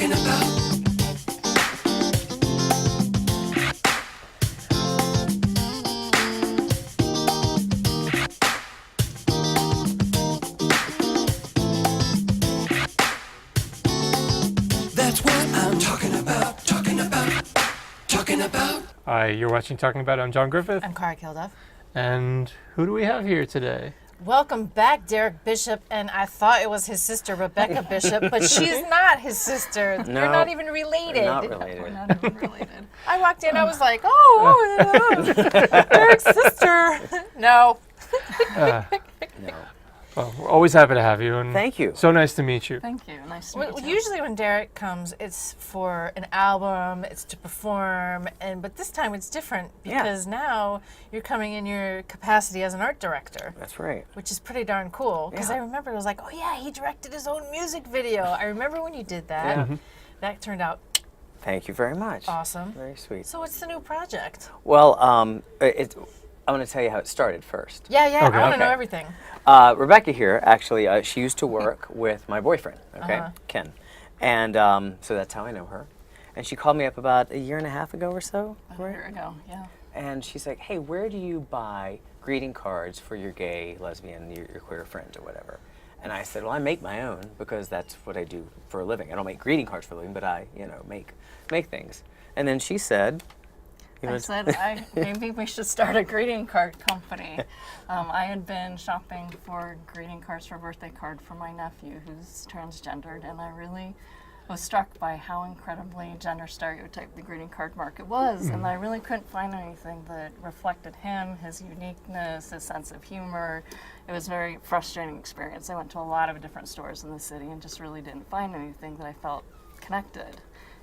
talking about. That's what I'm talking about, talking about, talking about. Hi, you're watching Talking About. I'm John Griffith. I'm Kweer Cards. And who do we have here today? Welcome back, Derek Bishop. And I thought it was his sister, Rebecca Bishop, but she's not his sister. No, You're not even related. We're not related. We're not even related. I walked in, I was like, Derek's sister. No. No. Well, we're always happy to have you. And Thank you. So nice to meet you. Thank you. Nice to Well, meet you. usually when Derek comes, it's for an album, it's to perform, but this time it's different because now you're coming in your capacity as an art director. That's right. Which is pretty darn cool, because Yeah. I remember it was like, oh yeah, he directed his own music video. I remember when you did that. Yeah. That turned out Thank you very much. awesome. Very sweet. So what's the new project? Well, I want to tell you how it started first. Yeah, Okay. I want to know Okay. everything. Rebecca here, actually, she used to work with my boyfriend, okay, Ken. And so that's how I know her. And she called me up about a year and a half ago or so. A year ago, yeah. And she's like, hey, where do you buy greeting cards for your gay, lesbian, your queer friends or whatever? And I said, well, I make my own because that's what I do for a living. I don't make greeting cards for a living, but I, make things. And then she said, I said, maybe we should start a greeting card company. I had been shopping for greeting cards for a birthday card for my nephew who's transgendered, and I really was struck by how incredibly gender stereotyped the greeting card market was, and I really couldn't find anything that reflected him, his uniqueness, his sense of humor. It was a very frustrating experience. I went to a lot of different stores in the city and just really didn't find anything that I felt connected.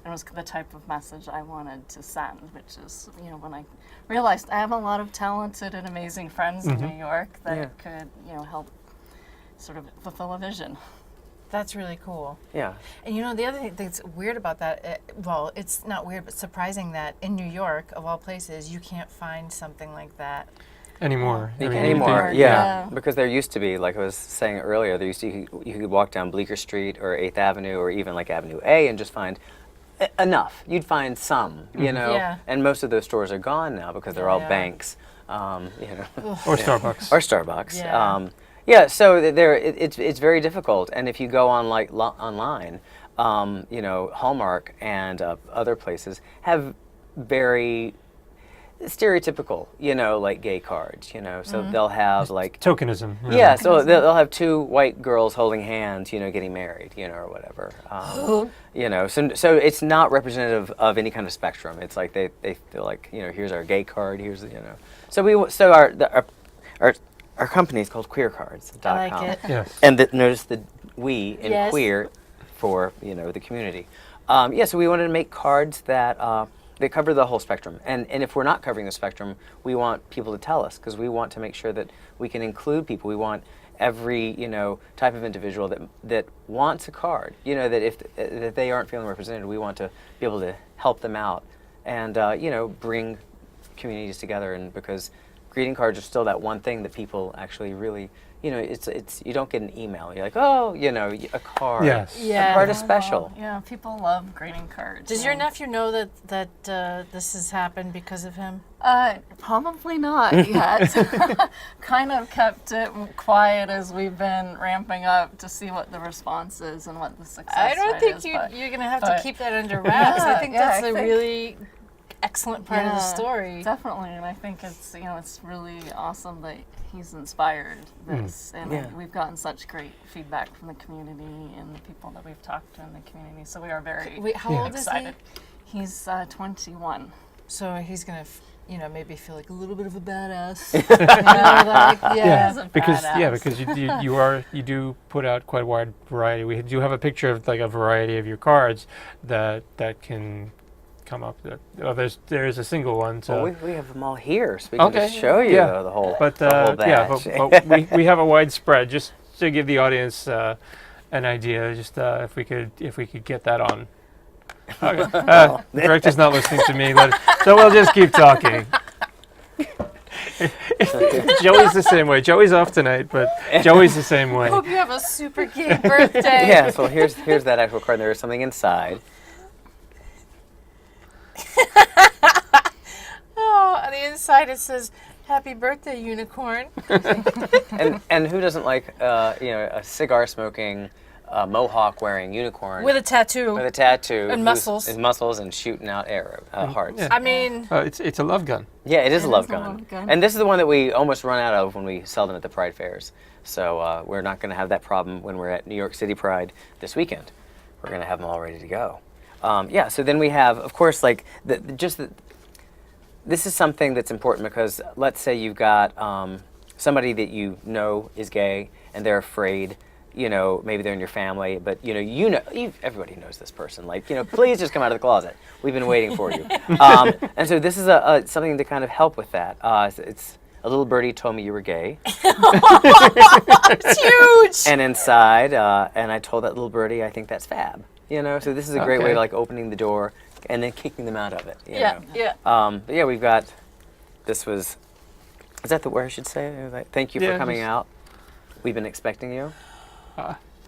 And was the type of message I wanted to send, which is, when I realized I have a lot of talented and amazing friends in New York that could, help sort of fulfill a vision. That's really cool. yeah. And the other thing that's weird about that, well, it's not weird, but surprising that in New York, of all places, you can't find something like that. Anymore. Anymore, Yeah. because there used to be, like I was saying earlier, there used to you could walk down Bleecker Street or 8th Avenue or even like Avenue A and just find enough. You'd find some, Yeah. and most of those stores are gone now because they're all Yeah. banks, Or Starbucks. or Starbucks. Yeah. So it's very difficult, and if you go on online, Hallmark and other places have very stereotypical, like gay cards, so they'll have like Tokenism. Really. yeah, so they'll have two white girls holding hands, getting married, or whatever. So it's not representative of any kind of spectrum. It's like they feel like, here's our gay card, here's our company is called QueerCards.com. I like it. Yes. And notice the we in Yes. queer for the community. So we wanted to make cards that they cover the whole spectrum. And if we're not covering the spectrum, we want people to tell us, because we want to make sure that we can include people. We want every type of individual that wants a card. That if they aren't feeling represented, we want to be able to help them out and bring communities together. And because greeting cards are still that one thing that people actually really, it's you don't get an email. You're like, a card. Yes. Yeah. A card is special. Yeah, people love greeting cards. Does your nephew know that this has happened because of him? Probably not yet. Kind of kept it quiet as we've been ramping up to see what the response is and what the success I don't rate think is, you're going to have to but- keep that under wraps. I think that's I a think- really excellent part of the story. Definitely, and I think it's it's really awesome that he's inspired this, and Yeah. we've gotten such great feedback from the community and the people that we've talked to in the community. So we are very Wait, how old is excited. He's 21. he? So he's going to, maybe feel like a little bit of a badass. He's a Because badass. you do put out quite a wide variety. We do have a picture of like a variety of your cards that can come up. There is a single one. So. Well, we have them all here, so we can just show you Yeah. the whole, But the whole batch. but we have a wide spread just to give the audience an idea. Just if we could get that on. Okay. Director's not listening to me, so we'll just keep talking. Joey's the same way. Joey's off tonight, but Joey's the same way. Hope you have a super gay birthday. Yeah, so here's that actual card. There is something inside. Oh, on the inside it says, "Happy birthday, unicorn." And who doesn't like a cigar smoking, mohawk wearing unicorn With a tattoo. with a tattoo And muscles. and muscles and shooting out hearts. Yeah. I mean, It's a love gun. Yeah, it is a It love is a gun. love gun. And this is the one that we almost run out of when we sell them at the Pride fairs. So we're not going to have that problem when we're at New York City Pride this weekend. We're going to have them all ready to go. So then we have, of course, like this is something that's important because let's say you've got somebody that you know is gay and they're afraid. Maybe they're in your family, but everybody knows this person. Like, please just come out of the closet. We've been waiting for you. And so this is something to kind of help with that. It's a little birdie told me you were gay, it's huge. and inside, and I told that little birdie I think that's fab. So this is a great way Okay. to like opening the door and then kicking them out of it. Yeah, know. yeah. But yeah, we've got. Is that the word I should say? Like, thank you for Yeah, coming just- out. We've been expecting you.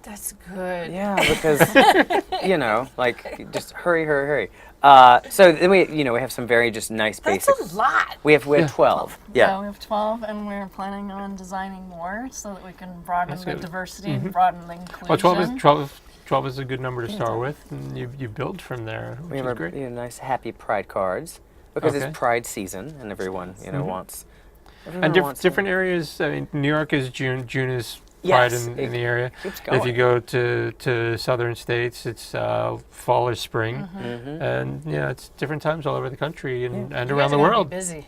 That's good. Yeah, because like just hurry. So then we have some very just nice That's basics. a lot. We have Yeah. 12. Yeah, Yeah. we have 12, and we're planning on designing more so that we can broaden That's the good. diversity and broaden the inclusion. Well, 12 is a good number to start with, and you build from there, We which have is our great. nice happy Pride cards because Okay. it's Pride season and everyone wants. Everyone And wants different areas. I mean, New York is June. June is Pride Yes, in it the area. keeps If you going. go to southern states, it's fall or spring, Mhm. and it's different times all over the country and You around guys the are gonna be world. busy.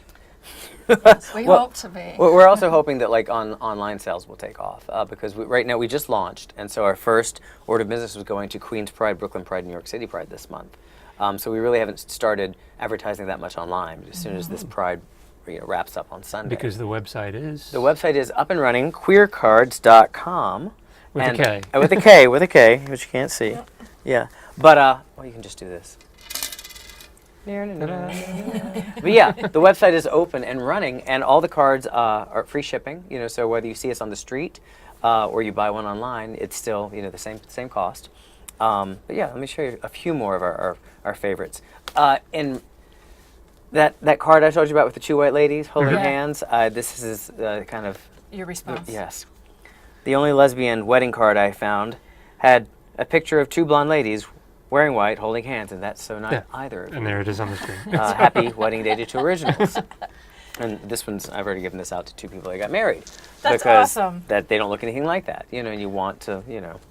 We Well- hope to be. We're also hoping that like online sales will take off because right now we just launched, and so our first order of business was going to Queens Pride, Brooklyn Pride, New York City Pride this month. So we really haven't started advertising that much online. But as soon as this Pride wraps up on Sunday, Because the website is the website is up and running, queercards.com. with a K. With a K, which you can't see. Yeah, but you can just do this. But yeah, the website is open and running, and all the cards are free shipping. So whether you see us on the street or you buy one online, it's still the same cost. But yeah, let me show you a few more of our favorites. In that card I told you about with the two white ladies holding Yeah. hands, this is kind of Your response. yes. The only lesbian wedding card I found had a picture of two blonde ladies wearing white, holding hands, and that's so not Yeah. either of And you. there it is on the screen. Happy wedding day to two originals. And this one's, I've already given this out to two people that got married. That's because awesome. that they don't look anything like that, and you want to,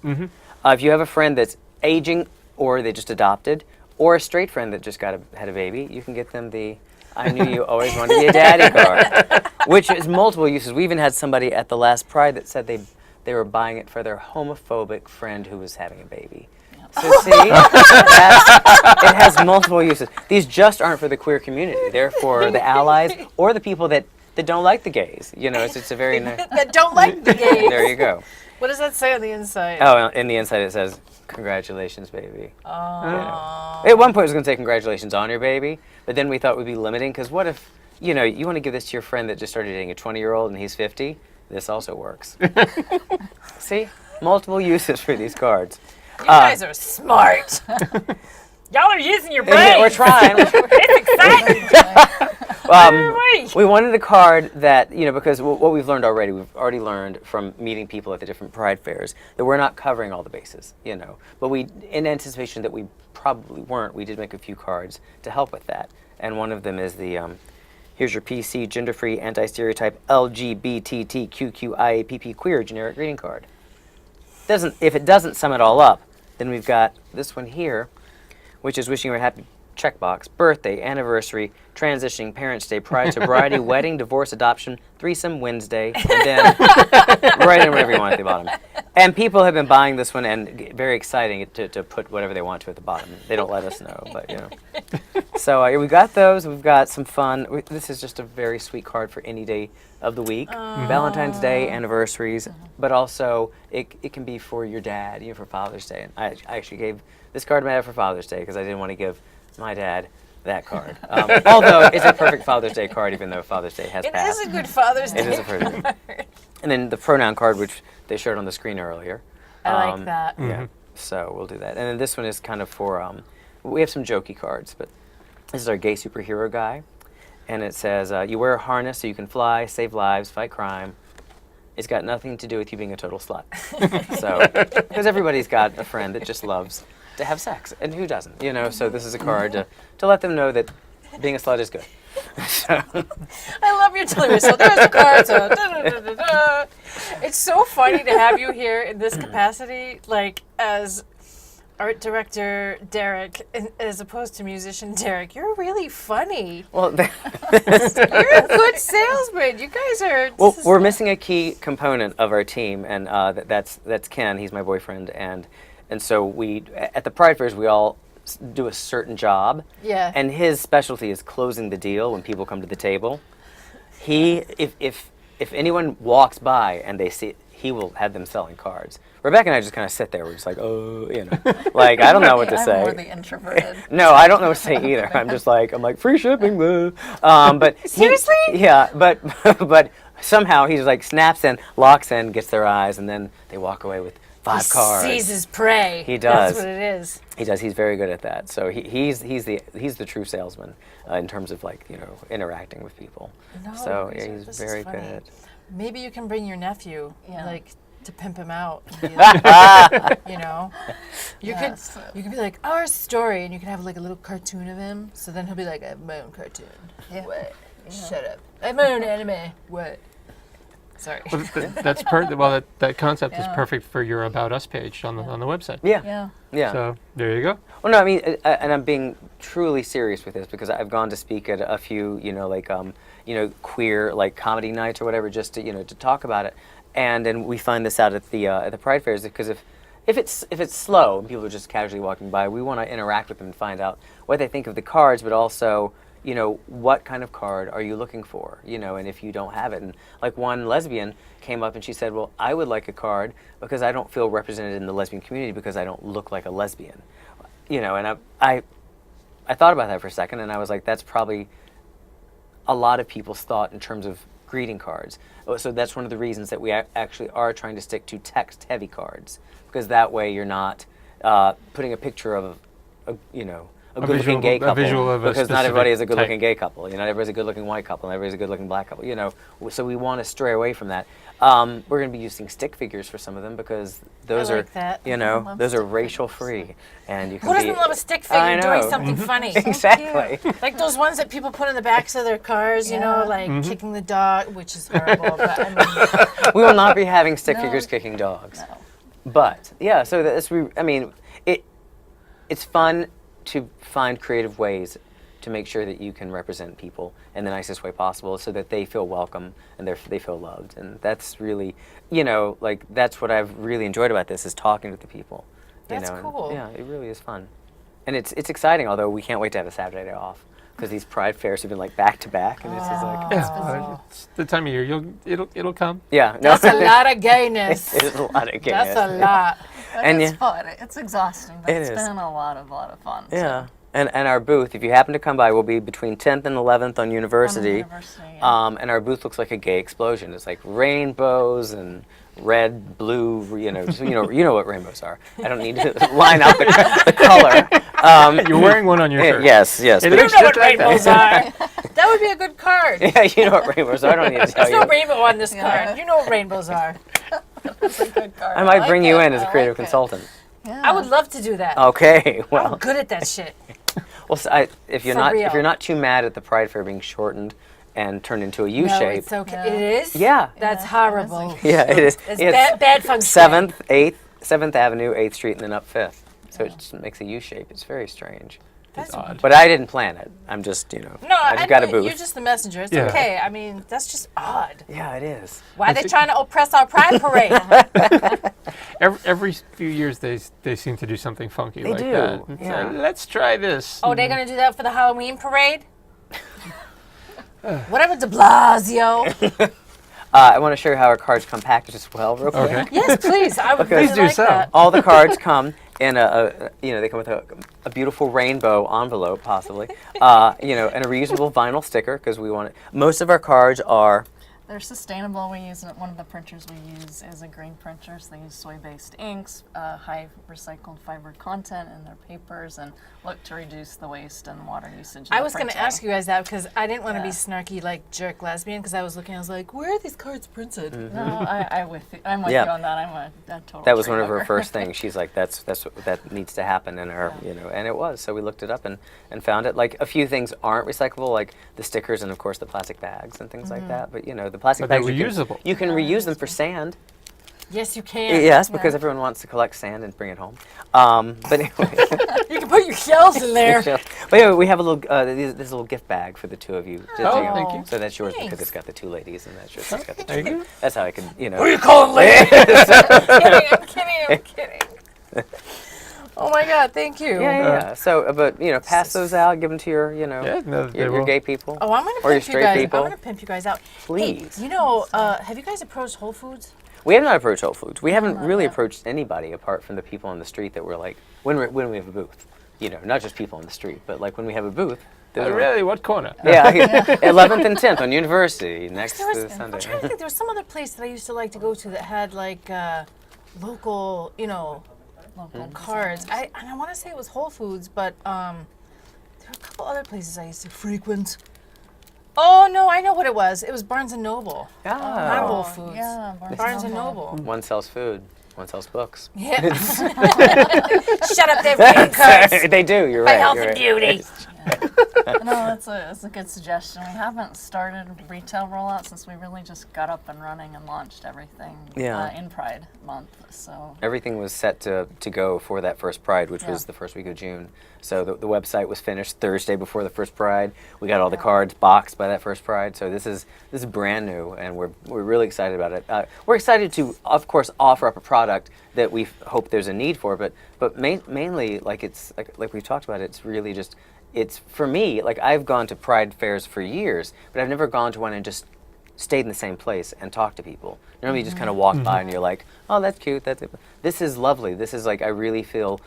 Mm-hmm. If you have a friend that's aging or they just adopted, or a straight friend that just had a baby, you can get them the I knew you always wanted to be a daddy card, which is multiple uses. We even had somebody at the last Pride that said they were buying it for their homophobic friend who was having a baby. So see, it has multiple uses. These just aren't for the queer community. They're for the allies or the people that don't like the gays. It's a very nice. That don't like the gays. There you go. What does that say on the inside? Oh, in the inside it says, "Congratulations, baby." Oh. At one point, I was going to say congratulations on your baby, but then we thought we'd be limiting because what if, you want to give this to your friend that just started dating a 20-year-old and he's 50? This also works. See? Multiple uses for these cards. You guys are smart. Y'all are using your brains. We're trying. It's exciting. We wanted a card that, because what we've learned already, we've already learned from meeting people at the different Pride fairs that we're not covering all the bases, But we, in anticipation that we probably weren't, we did make a few cards to help with that. And one of them is the, here's your PC, gender-free, anti-stereotype, LGBTQQIAPP queer generic greeting card. If it doesn't sum it all up, then we've got this one here, which is wishing you a happy checkbox, birthday, anniversary, transitioning, Parents' Day, Pride, sobriety, wedding, divorce, adoption, threesome, Wednesday, and then write in whatever you want at the bottom. And people have been buying this one, and very exciting to put whatever they want to at the bottom. They don't let us know, but So we've got those. We've got some fun. This is just a very sweet card for any day of the week. Valentine's Day, anniversaries, but also it can be for your dad, for Father's Day. And I actually gave this card to my dad for Father's Day because I didn't want to give my dad that card. Although it's a perfect Father's Day card, even though Father's Day has It passed. is a good Father's Day. It is a perfect. And then the pronoun card, which they showed on the screen earlier. I like that. Yeah. So we'll do that. And then this one is kind of for, we have some jokey cards, but this is our gay superhero guy. And it says, you wear a harness so you can fly, save lives, fight crime. It's got nothing to do with you being a total slut. So, because everybody's got a friend that just loves to have sex, and who doesn't, you know? So this is a card to let them know that being a slut is good. So, I love your delivery. So there's the card. So da-da-da-da-da. It's so funny to have you here in this capacity, like as art director Derek, as opposed to musician Derek. You're really funny. well, You're a good salesman. You guys are. well, we're missing a key component of our team, and that's Ken. He's my boyfriend, and so we at the Pride fairs we all do a certain job. Yeah. And his specialty is closing the deal when people come to the table. If anyone walks by and they see, he will have them selling cards. Rebecca and I just kind of sit there. We're just like, oh, you know, like I don't know what to I'm say. more the introverted. No, I don't know what to say either. I'm like free shipping, boo. But Seriously? Yeah, but somehow he's like snaps in, locks in, gets their eyes, and then they walk away with 5 cards. Sees his prey. He does. That's what it is. He does. He's very good at that. So he's the true salesman in terms of like, you know, interacting with people. No, So this yeah, is he's very funny. good. Maybe you can bring your nephew, Yeah. like, to pimp him out. And be like, you know, Yes. you could be like our story, and you can have like a little cartoon of him. So then he'll be like, I have my own cartoon. Yeah. What? Shut up. I have my own anime. What? Sorry. Well, that's well, that concept is Yeah. perfect for your About Us page on the website. Yeah. Yeah. Yeah. So there you go. Well, no, I mean, and I'm being truly serious with this because I've gone to speak at a few, you know, like, you know, queer like comedy nights or whatever, just to, you know, to talk about it. And we find this out at the Pride fairs because if it's slow and people are just casually walking by, we want to interact with them and find out what they think of the cards, but also, you know, what kind of card are you looking for, you know, and if you don't have it. And like one lesbian came up and she said, well, I would like a card because I don't feel represented in the lesbian community because I don't look like a lesbian, you know. And I thought about that for a second, and I was like, that's probably a lot of people's thought in terms of greeting cards. So that's one of the reasons that we actually are trying to stick to text-heavy cards, because that way you're not putting a picture of, you know, a good-looking gay couple, visual of a because not everybody is a specific good-looking type. gay couple. You know, not everybody's a good-looking white couple, and everybody's a good-looking black couple. You know, so we want to stray away from that. We're going to be using stick figures for some of them because those like are, that. you I know, love those are stick racial-free, and you can Who be. doesn't love a stick I figure doing know. something funny? Exactly. Like those ones that people put in the backs of their cars, you know, Yeah. like kicking the dog, which is horrible. But I mean, We will not be having stick No. figures kicking dogs. No. But yeah, so I mean, it's fun to find creative ways to make sure that you can represent people in the nicest way possible, so that they feel welcome and they feel loved. And that's really, you know, like that's what I've really enjoyed about this, is talking to the people. You That's know, and cool. yeah, it really is fun, and it's exciting. Although we can't wait to have a Saturday off, because these Pride fairs have been like back to back, and it's just like Yeah, it's the time of year. It'll come. yeah, no, that's a lot of gayness. It is a lot of gayness. That's a lot. But And it's yeah. fun. It's exhausting, but It it's is. been a lot of fun. so. Yeah, and our booth, if you happen to come by, will be between 10th and 11th on University. University, yeah. And our booth looks like a gay explosion. It's like rainbows and red, blue, you know, you know what rainbows are. I don't need to line out the color. You're wearing one on your shirt. Yes. It but- You looks know just what like that. rainbows are. That would be a good card. yeah, you know what rainbows are. I don't need to tell There's no you. rainbow on this Yeah. card. You know what rainbows are. It's a good card. I might like bring you it. in as a I creative like it. consultant. Yeah. I would love to do that. Okay, I'm well, good at that shit. if you're For not real. too mad at the Pride Fair being shortened and turned into a U No, shape, it's okay. Yeah. It is? yeah, That's Yeah, horrible. yeah, it is. It's It's bad function. 7th Avenue, 8th Street, and then up 5th. So it just makes a U shape. It's very strange. That's odd. But I didn't plan it. I'm just, No, I just got a know, booth. You're just the messenger. It's Yeah. okay. I mean, that's just odd. Yeah, it is. Why are they trying to oppress our pride parade? Every few years they seem to do something funky They like do, that. It's yeah. like, let's try this. Oh, they're going to do that for the Halloween parade? Whatever, de Blasio. I want to show you how our cards come packaged as well, real quick. Okay. Yes, please. I would Please really do like so. that. All the cards come in they come with a beautiful rainbow envelope, possibly, and a reusable vinyl sticker because we want it. Most of our cards are. They're sustainable. We use one of the printers we use is a green printer, so they use soy-based inks, high recycled fiber content in their papers, and look to reduce the waste and water usage. I was going to ask you guys that because I didn't want to be Yeah. snarky like jerk lesbian because I was looking. I was like, where are these cards printed? No, I'm with you on that. I'm a total. That was one of her tree first things. She's like, that needs to happen in our, and it was. So we looked it up and found it. Like a few things aren't recyclable, like the stickers and of course the plastic bags and things like that. But the plastic But they're bags reusable. You can reuse them for sand. Yes, you can. Yes, because everyone wants to collect sand and bring it home. But anyway. You can put your shells in there. But anyway, we have a little this little gift bag for the two of you. Thank you. So that's yours because Thanks. it's got the two ladies, and that's yours. It's got the There you two. go. That's how I could, What are you calling lady? I'm kidding. Oh my God, thank you. Yeah. So, but pass those out, give them to your, they your will. gay people. Oh, I'm gonna Or your pimp you straight guys. people. I'm gonna pimp you guys out. Please. Hey, have you guys approached Whole Foods? We have not approached Whole Foods. We haven't really approached anybody apart from the people on the street that we're like when we have a booth. Not just people on the street, but like when we have a booth. Really? What corner? Yeah, 11th and 10th on University next There was, to I'm Sunday. trying to think. There was some other place that I used to like to go to that had like local, local cards. I want to say it was Whole Foods, but there were a couple other places I used to frequent. Oh no, I know what it was. It was Barnes and Noble. Not Whole Foods. Yeah, Barnes and Noble. One sells food, one sells books. Yeah. Shut up, they're reading cards. They do. You're My right. health you're and right. beauty. No, that's a good suggestion. We haven't started retail rollout since we really just got up and running and launched everything in Pride Month. So Everything was set to go for that first Pride, which was Yeah. the first week of June. So the website was finished Thursday before the first Pride. We got all the cards boxed by that first Pride. So this is brand new, and we're really excited about it. We're excited to, of course, offer up a product that we hope there's a need for, but mainly like it's like we've talked about. It's really just for me. Like I've gone to Pride fairs for years, but I've never gone to one and just stayed in the same place and talked to people. Normally you just kind of walk by and you're like, oh, that's cute. This is lovely. This is like I really feel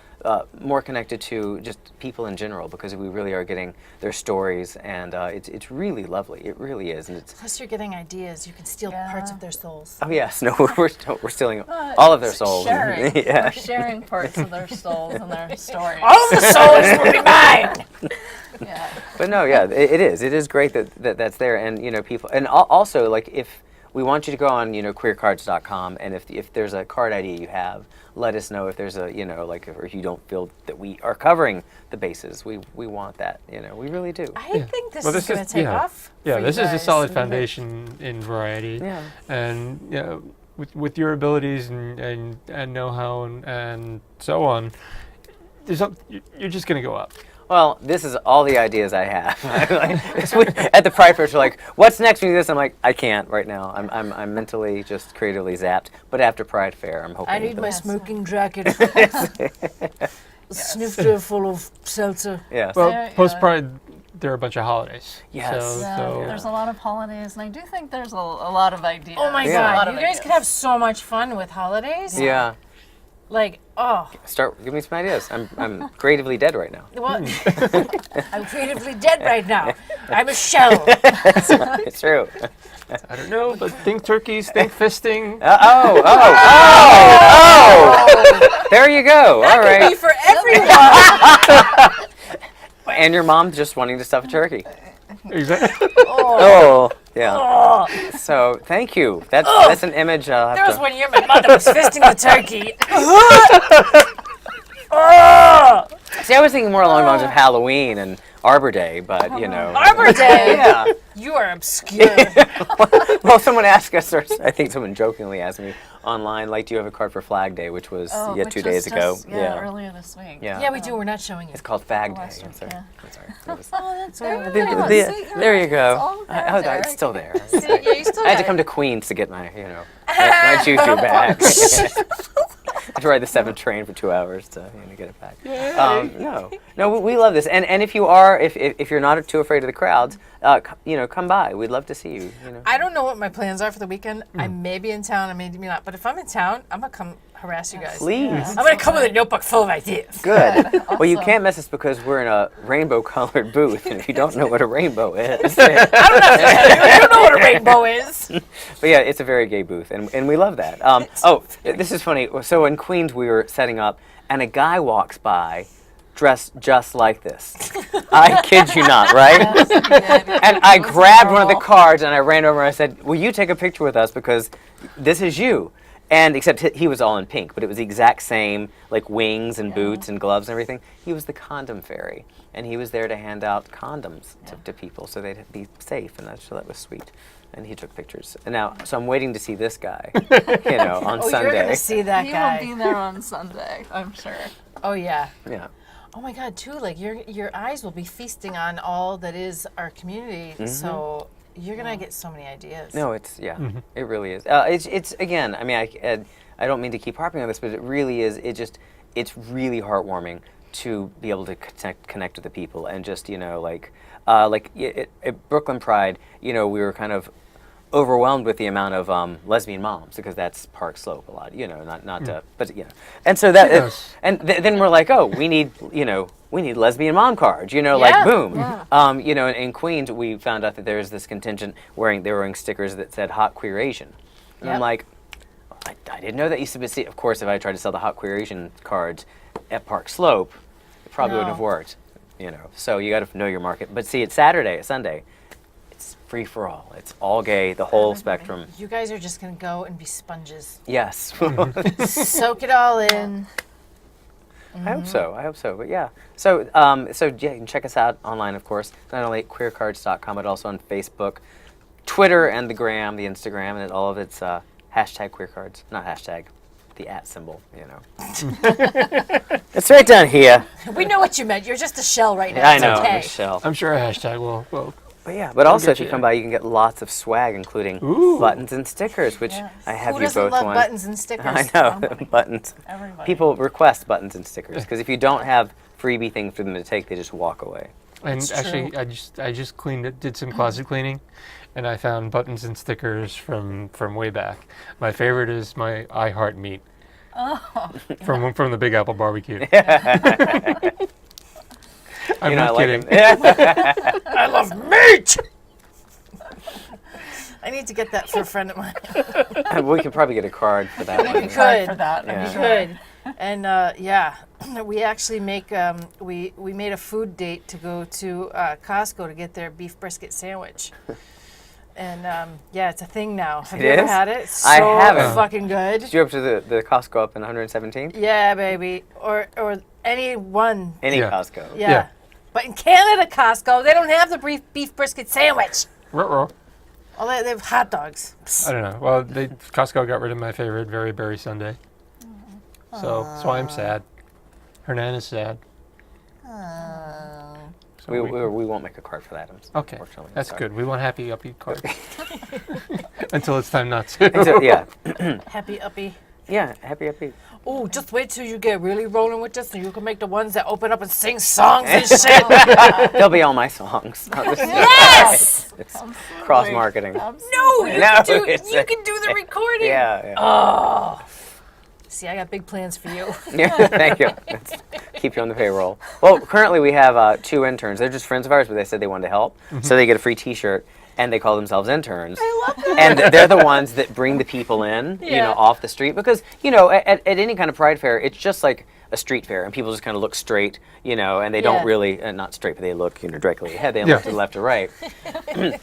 more connected to just people in general because we really are getting their stories, and it's really lovely. It really is. And it's Plus, you're getting ideas. You can steal parts of their souls. oh yes, no, we're stealing all of their souls. Sharing. Yeah. We're sharing parts of their souls and their stories. All of the souls will be mine. Yeah. But no, yeah, it is. It is great that that's there, and people, and also like if we want you to go on queercards.com, and if there's a card ID you have, let us know if there's a like if you don't feel that we are covering the bases. We want that. We really do. I think this Well, is going to take off. Yeah, for you this is a guys. solid foundation in variety. Yeah. And with your abilities and know-how and so on, you're just going to go up. Well, this is all the ideas I have. At the Pride Fair, we're like, "What's next? We do this." I'm like, "I can't right now. I'm mentally just creatively zapped." But after Pride Fair, I'm hoping. I need that- my smoking jacket. Snifter full of seltzer. Yes. Well, Yeah, post-Pride, there are a bunch of holidays. Yes. So, Yeah, so there's a lot of holidays, and I do think there's a lot of ideas. Oh my Yeah. A lot God, of you guys ideas. could have so much fun with holidays. Yeah. Like, oh, Give me some ideas. I'm creatively dead right now. what? I'm creatively dead right now. I'm a shell. It's true. I don't know, but think turkeys, think fisting. There you go. All Could be right. for everyone. And your mom just wanting to stuff a turkey. Exactly. Oh, yeah. Oh, So thank you. That's an image. I'll have there was to- one year my mother was fisting the turkey. Oh, See, I was thinking more along the lines of Halloween and Arbor Day, but Arbor Day. Yeah. You are obscure. Well, someone asked us, or I think someone jokingly asked me online, like, do you have a card for Flag Day, which was Which 2 was days ago. just, yeah, earlier this week. Yeah. Yeah, we do. We're not showing it. It's called Fag Day. last I'm week, sorry. yeah. I'm sorry. It was- Oh, that's there you go. all there, Oh, Derek. it's still there. Yeah, you still I had to got come to Queens to get my, my choo-choo back. I had to ride the 7 train for 2 hours to get it back. No, we love this, and if you are, if you're not too afraid of the crowds, come by. We'd love to see you. I don't know what my plans are for the weekend. I may be in town, I may be not. But if I'm in town, I'm gonna come harass you guys. Please. I'm going to come with a notebook full of ideas. Good. Well, you Awesome. can't miss us because we're in a rainbow-colored booth, and if you don't know what a rainbow is, I don't have to tell you. You know what a rainbow is. but yeah, it's a very gay booth, and we love that. This is funny. So in Queens, we were setting up, and a guy walks by, dressed just like this. I kid you not, right? And I grabbed one of the cards, and I ran over and I said, "Will you take a picture with us because this is you?" And except he was all in pink, but it was the exact same, like wings and boots and gloves and everything. He was the condom fairy, and he was there to hand out condoms to people so they'd be safe, and that was sweet. And he took pictures. And now, so I'm waiting to see this guy, on Oh, Sunday. you're going to see that He guy. will be there on Sunday, I'm sure. Oh, yeah. Yeah. Oh my God, too! Like your eyes will be feasting on all that is our community. So you're gonna get so many ideas. No, it's it really is. It's again. I mean, I don't mean to keep harping on this, but it really is. It's really heartwarming to be able to connect with the people and just at Brooklyn Pride, we were kind of overwhelmed with the amount of lesbian moms because that's Park Slope a lot, but and so that Yes. then we're like, oh, we need lesbian mom cards, like boom, in Queens we found out that there's this contingent wearing stickers that said Hot Queer Asian, and I'm Yep. like, I didn't know that used to be. See, of course, if I tried to sell the Hot Queer Asian cards at Park Slope, it probably wouldn't have No. worked, So you got to know your market. But see, it's Sunday. It's free for all. It's all gay, the whole spectrum. You guys are just gonna go and be sponges. Yes. Soak it all in. I hope so. But yeah. So you can check us out online, of course. Not only at queercards.com, but also on Facebook, Twitter, and the Gram, the Instagram, and all of its hashtag queercards. Not hashtag, the @ symbol. It's right down here. We know what you meant. You're just a shell right now. I It's know, okay. Michelle. I'm sure a hashtag will. But yeah, but also get if you you come there. by, you can get lots of swag, including Ooh. buttons and stickers, which I have Who you doesn't both love want. buttons and stickers? I know, buttons. Everybody. People request buttons and stickers because if you don't have freebie things for them to take, they just walk away. And That's actually, true. I just did some closet cleaning, and I found buttons and stickers from way back. My favorite is my I Heart Meat. From the Big Apple Barbecue. I'm not I kidding. I love meat. I need to get that for a friend of mine. We could probably get a card for that one. could. for that. Yeah. I'm sure. Good. And we actually make we made a food date to go to Costco to get their beef brisket sandwich. And it's a thing now. Have It you ever is? had it? It's so I haven't. fucking good. Did you go up to the Costco up in 117th? Yeah, baby. Or any one. Any Yeah. Costco. Yeah. Yeah. But in Canada, Costco, they don't have the beef brisket sandwich. Ruh-roh. Oh, they have hot dogs. I don't know. Well, Costco got rid of my favorite Very Berry Sundae. So I'm sad. Hernan is sad. So We won't make a card for that. okay, Unfortunately. that's Sorry. good. We want happy uppy cards until it's time not to. So, yeah. Happy uppy. Yeah, happy. Oh, just wait till you get really rolling with this, and you can make the ones that open up and sing songs and shit. They'll be all my songs. Yes! It's cross marketing. No, you No, can do it's- the recording. Yeah. Oh. See, I got big plans for you. Yeah, thank you. Let's keep you on the payroll. Well, currently we have 2 interns. They're just friends of ours, but they said they wanted to help. So they get a free T-shirt, and they call themselves interns. I love that. And they're the ones that bring the people in, Yeah. off the street. Because, at any kind of pride fair, it's just like a street fair, and people just kind of look straight, and they don't Yeah. really, not straight, but they look, directly ahead. They don't Yeah. look to the left or right.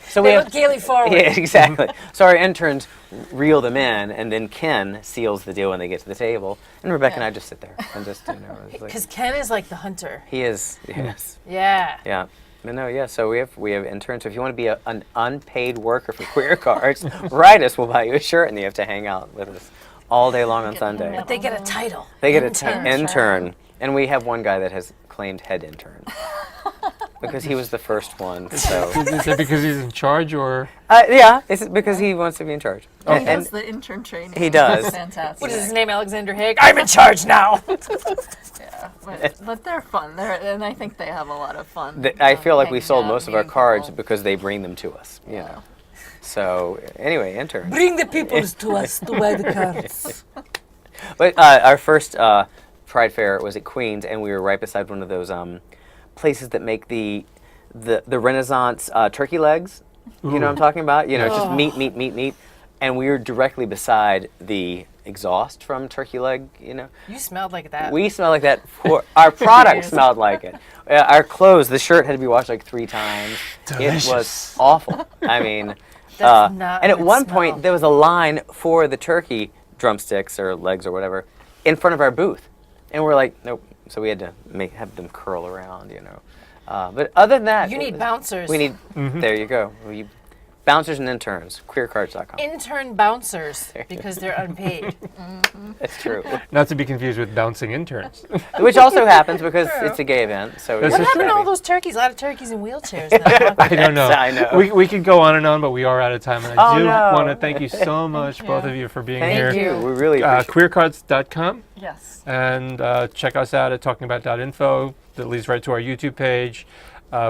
So They look gaily forward. Yeah, exactly. So our interns reel them in, and then Ken seals the deal when they get to the table, and Rebecca and I just sit there and just, it's like, Because Ken is like the hunter. he is, yes, Yeah. yeah. No, yeah. So we have interns. So if you want to be an unpaid worker for Queer Cards, write us. We'll buy you a shirt, and you have to hang out with us all day long on Sunday. But they get a title. They get Intern. an intern, and we have one guy that has claimed head intern because he was the first one. So Is it because he's in charge, or yeah, it's because he wants to be in charge. He And does the intern training. he does. It's fantastic. What is his name? Alexander Haig. I'm in charge now. Yeah, but they're fun. And I think they have a lot of fun. I feel like we hanging sold out, most of our meeting cards people. because they bring them to us. So anyway, intern. Bring the peoples to us to buy the cards. But our first Pride Fair was at Queens, and we were right beside one of those places that make the Renaissance turkey legs. You know what I'm talking about? You know, it's just meat. And we were directly beside the exhaust from turkey leg, you know. You smelled like that. We smelled like that. Our product smelled like it. Our clothes, the shirt had to be washed like 3 times. Delicious. It was awful. I mean, That's not and a at good one smell. point there was a line for the turkey drumsticks or legs or whatever in front of our booth. And we're like, nope. So we had to have them curl around, you know. But other than that, You need bouncers. we need. There you go. Bouncers and interns. Kweercards.com. intern bouncers because they're unpaid. That's true. Not to be confused with bouncing interns. Which also happens because it's a gay event. So This What is happened to true. all those turkeys? A lot of turkeys in wheelchairs now. I don't know. I know. We could go on and on, but we are out of time. And I Oh, do no. want to thank you so much, both of you, for being Thank here. you. We really appreciate it. Queercards.com. Yes. And check us out at talkingabout.info. That leads right to our YouTube page.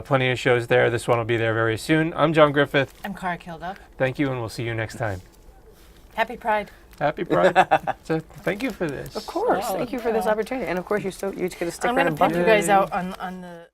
Plenty of shows there. This one will be there very soon. I'm John Griffith. I'm Cara Kilduff. Thank you, and we'll see you next time. Happy Pride. Happy Pride. So thank you for this. Of course. Thank you for this opportunity. And of course, you get to stick I'm around going a to put button. you guys out on the